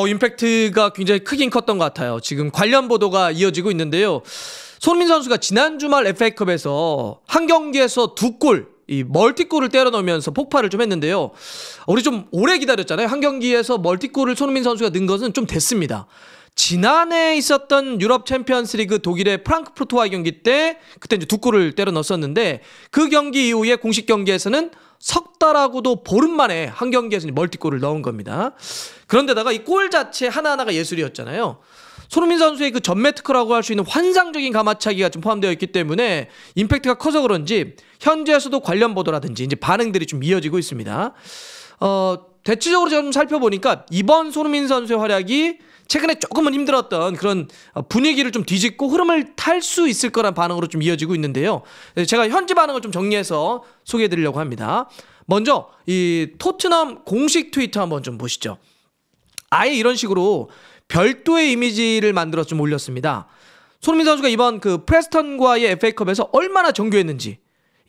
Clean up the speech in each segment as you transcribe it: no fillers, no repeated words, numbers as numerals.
임팩트가 굉장히 크긴 컸던 것 같아요. 지금 관련 보도가 이어지고 있는데요. 손흥민 선수가 지난 주말 FA컵에서 한 경기에서 2골, 이 멀티골을 때려 넣으면서 폭발을 좀 했는데요. 우리 좀 오래 기다렸잖아요. 한 경기에서 멀티골을 손흥민 선수가 넣은 것은 좀 됐습니다. 지난해 있었던 유럽 챔피언스리그 독일의 프랑크푸르트와의 경기 때 그때 이제 2골을 때려 넣었었는데 그 경기 이후에 공식 경기에서는 석 달하고도 보름 만에 한 경기에서 멀티골을 넣은 겁니다. 그런데다가 이 골 자체 하나하나가 예술이었잖아요. 손흥민 선수의 그 전매특허라고 할 수 있는 환상적인 가마차기가 좀 포함되어 있기 때문에 임팩트가 커서 그런지 현지에서도 관련 보도라든지 이제 반응들이 좀 이어지고 있습니다. 대체적으로 좀 살펴보니까 이번 손흥민 선수의 활약이 최근에 조금은 힘들었던 그런 분위기를 좀 뒤집고 흐름을 탈 수 있을 거란 반응으로 좀 이어지고 있는데요. 제가 현지 반응을 좀 정리해서 소개해드리려고 합니다. 먼저 이 토트넘 공식 트위터 한번 좀 보시죠. 아예 이런 식으로 별도의 이미지를 만들어 좀 올렸습니다. 손흥민 선수가 이번 그 프레스턴과의 FA컵에서 얼마나 정교했는지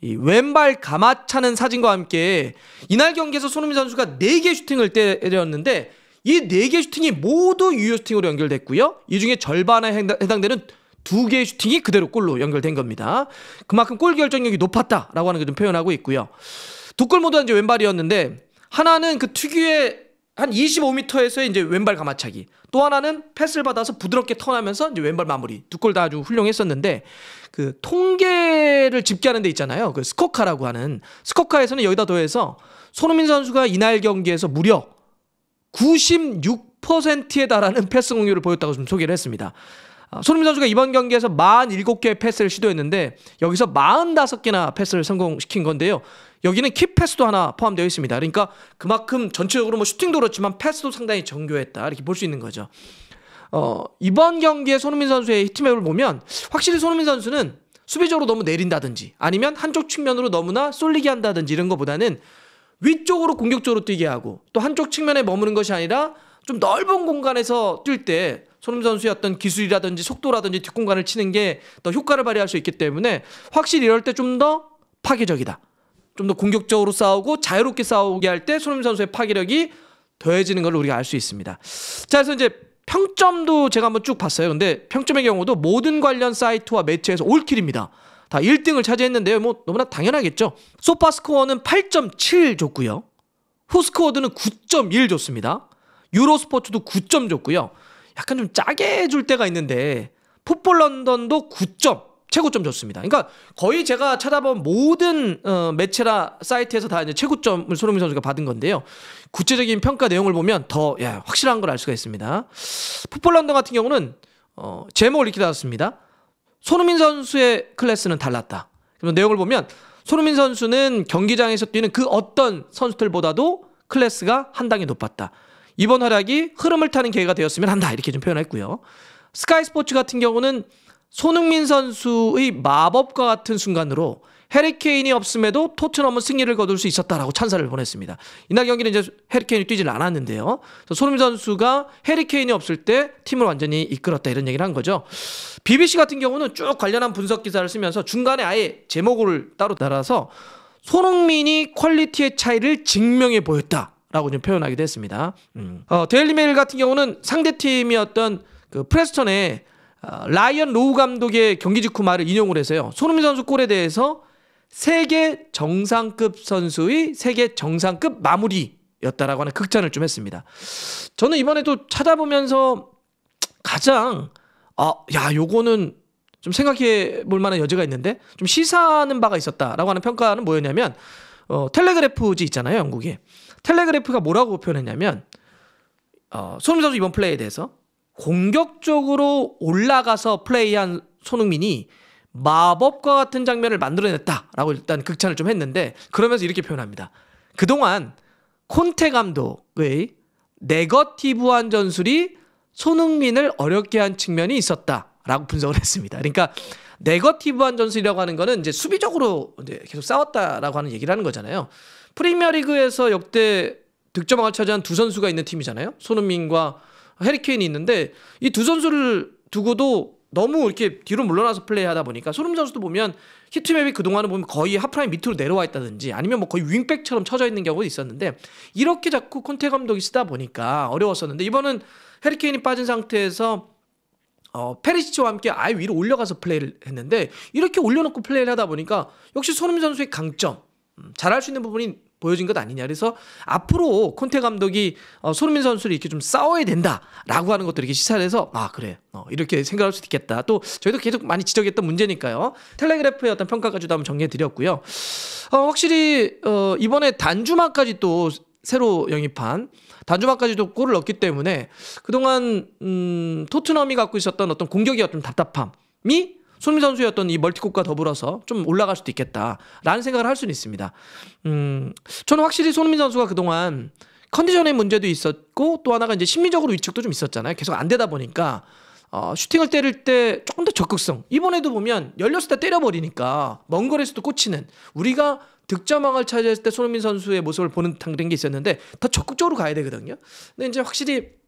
이 왼발 가마차는 사진과 함께 이날 경기에서 손흥민 선수가 4개 슈팅을 때렸는데 이 4개 슈팅이 모두 유효 슈팅으로 연결됐고요. 이 중에 절반에 해당되는 2개의 슈팅이 그대로 골로 연결된 겁니다. 그만큼 골 결정력이 높았다라고 하는 걸 좀 표현하고 있고요. 2골 모두 이제 왼발이었는데 하나는 그 특유의 한 25m에서의 이제 왼발 가마차기, 또 하나는 패스를 받아서 부드럽게 턴하면서 이제 왼발 마무리. 2골 다 아주 훌륭했었는데 그 통계를 집계하는 데 있잖아요. 그 스코카라고 하는 스코카에서는 여기다 더해서 손흥민 선수가 이날 경기에서 무려 96%에 달하는 패스 공격을 보였다고 좀 소개를 했습니다. 손흥민 선수가 이번 경기에서 47개의 패스를 시도했는데 여기서 45개나 패스를 성공시킨 건데요. 여기는 키 패스도 하나 포함되어 있습니다. 그러니까 그만큼 전체적으로 뭐 슈팅도 그렇지만 패스도 상당히 정교했다 이렇게 볼 수 있는 거죠. 이번 경기에 손흥민 선수의 히트맵을 보면 확실히 손흥민 선수는 수비적으로 너무 내린다든지 아니면 한쪽 측면으로 너무나 쏠리게 한다든지 이런 것보다는 위쪽으로 공격적으로 뛰게 하고 또 한쪽 측면에 머무는 것이 아니라 좀 넓은 공간에서 뛸 때 손흥민 선수의 어떤 기술이라든지 속도라든지 뒷공간을 치는 게 더 효과를 발휘할 수 있기 때문에 확실히 이럴 때 좀 더 파괴적이다. 좀 더 공격적으로 싸우고 자유롭게 싸우게 할 때 손흥민 선수의 파괴력이 더해지는 걸 우리가 알 수 있습니다. 자, 그래서 이제 평점도 제가 한번 쭉 봤어요. 근데 평점의 경우도 모든 관련 사이트와 매체에서 올킬입니다. 다 1등을 차지했는데요. 뭐 너무나 당연하겠죠. 소파스코어는 8.7 줬고요. 후스코어드는 9.1 줬습니다. 유로스포츠도 9점 줬고요. 약간 좀 짜게 줄 때가 있는데 풋볼 런던도 9점 최고점 줬습니다. 그러니까 거의 제가 찾아본 모든 매체나 사이트에서 다 이제 최고점을 손흥민 선수가 받은 건데요. 구체적인 평가 내용을 보면 더 확실한 걸 알 수가 있습니다. 풋볼 런던 같은 경우는 제목을 이렇게 달았습니다. 손흥민 선수의 클래스는 달랐다. 그럼 내용을 보면 손흥민 선수는 경기장에서 뛰는 그 어떤 선수들보다도 클래스가 한 단계 높았다. 이번 활약이 흐름을 타는 계기가 되었으면 한다. 이렇게 좀 표현했고요. 스카이 스포츠 같은 경우는 손흥민 선수의 마법과 같은 순간으로 해리케인이 없음에도 토트넘은 승리를 거둘 수 있었다라고 찬사를 보냈습니다. 이날 경기는 이제 해리케인이 뛰질 않았는데요. 손흥민 선수가 해리케인이 없을 때 팀을 완전히 이끌었다 이런 얘기를 한 거죠. BBC 같은 경우는 쭉 관련한 분석 기사를 쓰면서 중간에 아예 제목을 따로 달아서 손흥민이 퀄리티의 차이를 증명해 보였다라고 좀 표현하기도 했습니다. 데일리메일 같은 경우는 상대팀이었던 그 프레스턴의 라이언 로우 감독의 경기 직후 말을 인용을 해서요. 손흥민 선수 골에 대해서 세계 정상급 선수의 세계 정상급 마무리였다라고 하는 극찬을 좀 했습니다. 저는 이번에도 찾아보면서 가장 요거는 좀 생각해 볼 만한 여지가 있는데 좀 시사하는 바가 있었다라고 하는 평가는 뭐였냐면 텔레그래프지 있잖아요. 영국에. 텔레그래프가 뭐라고 표현했냐면 손흥민 선수 이번 플레이에 대해서 공격적으로 올라가서 플레이한 손흥민이 마법과 같은 장면을 만들어냈다라고 일단 극찬을 좀 했는데 그러면서 이렇게 표현합니다. 그동안 콘테 감독의 네거티브한 전술이 손흥민을 어렵게 한 측면이 있었다라고 분석을 했습니다. 그러니까 네거티브한 전술이라고 하는 거는 이제 수비적으로 이제 계속 싸웠다라고 하는 얘기를 하는 거잖아요. 프리미어리그에서 역대 득점왕을 차지한 두 선수가 있는 팀이잖아요. 손흥민과 해리케인이 있는데 이 두 선수를 두고도 너무 이렇게 뒤로 물러나서 플레이하다 보니까 손흥민 선수도 보면 히트맵이 그동안은 보면 거의 하프라인 밑으로 내려와 있다든지 아니면 뭐 거의 윙백처럼 쳐져 있는 경우도 있었는데 이렇게 자꾸 콘테 감독이 쓰다 보니까 어려웠었는데 이번은 해리케인이 빠진 상태에서 페리시치와 함께 아예 위로 올려가서 플레이를 했는데 이렇게 올려놓고 플레이를 하다 보니까 역시 손흥민 선수의 강점 잘할 수 있는 부분이 보여진 것 아니냐. 그래서 앞으로 콘테 감독이 손흥민 선수를 이렇게 좀 싸워야 된다라고 하는 것들을 이렇게 시사를 해서 그래 이렇게 생각할 수도 있겠다. 또 저희도 계속 많이 지적했던 문제니까요. 텔레그래프의 어떤 평가까지도 한번 정리해드렸고요. 확실히 이번에 단주마까지 또 새로 영입한 단주마까지도 골을 넣기 때문에 그동안 토트넘이 갖고 있었던 어떤 공격의 어떤 답답함이 손흥민 선수의 어떤 이 멀티골과 더불어서 좀 올라갈 수도 있겠다라는 생각을 할 수는 있습니다. 저는 확실히 손흥민 선수가 그동안 컨디션의 문제도 있었고 또 하나가 이제 심리적으로 위축도 좀 있었잖아요. 계속 안 되다 보니까 슈팅을 때릴 때 조금 더 적극성. 이번에도 보면 열렸을 때 때려버리니까 먼 거리에서도 꽂히는 우리가 득점왕을 차지했을 때 손흥민 선수의 모습을 보는 듯한 그런 게 있었는데 더 적극적으로 가야 되거든요. 근데 이제 확실히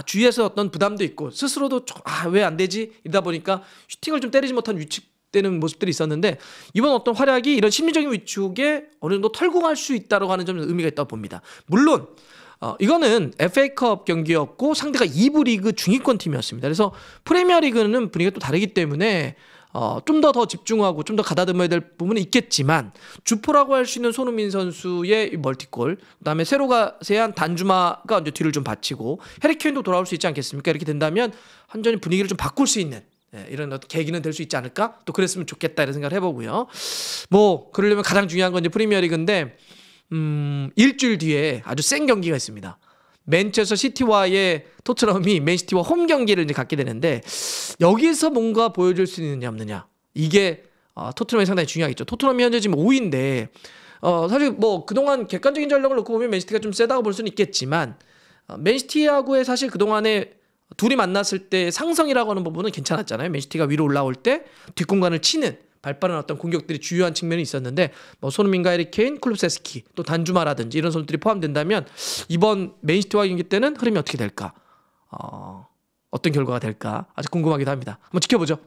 주위에서 어떤 부담도 있고 스스로도 왜 안 되지? 이러다 보니까 슈팅을 좀 때리지 못한 위축되는 모습들이 있었는데 이번 어떤 활약이 이런 심리적인 위축에 어느 정도 털고 갈 수 있다고 하는 점에서 의미가 있다고 봅니다. 물론 이거는 FA컵 경기였고 상대가 2부 리그 중위권 팀이었습니다. 그래서 프리미어 리그는 분위기가 또 다르기 때문에 좀 더 집중하고 좀 더 가다듬어야 될 부분은 있겠지만 주포라고 할 수 있는 손흥민 선수의 멀티골 그다음에 새로 가세한 단주마가 이제 뒤를 좀 받치고 해리케인도 돌아올 수 있지 않겠습니까? 이렇게 된다면 완전히 분위기를 좀 바꿀 수 있는 이런 어떤 계기는 될 수 있지 않을까? 또 그랬으면 좋겠다 이런 생각을 해보고요. 뭐 그러려면 가장 중요한 건 이제 프리미어 리그인데 일주일 뒤에 아주 센 경기가 있습니다. 맨체스터 시티와의 토트넘이 맨시티와 홈 경기를 이제 갖게 되는데 여기서 뭔가 보여줄 수 있느냐 없느냐 이게 토트넘이 상당히 중요하겠죠. 토트넘이 현재 지금 5위인데 사실 뭐 그동안 객관적인 전력을 놓고 보면 맨시티가 좀 세다고 볼 수는 있겠지만 맨시티하고의 사실 그동안에 둘이 만났을 때 상성이라고 하는 부분은 괜찮았잖아요. 맨시티가 위로 올라올 때 뒷공간을 치는 발빠른 어떤 공격들이 주요한 측면이 있었는데 뭐 손흥민과 해리케인, 쿨루세스키 또 단주마라든지 이런 선수들이 포함된다면 이번 맨시티와 경기 때는 흐름이 어떻게 될까? 어떤 결과가 될까? 아주 궁금하기도 합니다. 한번 지켜보죠.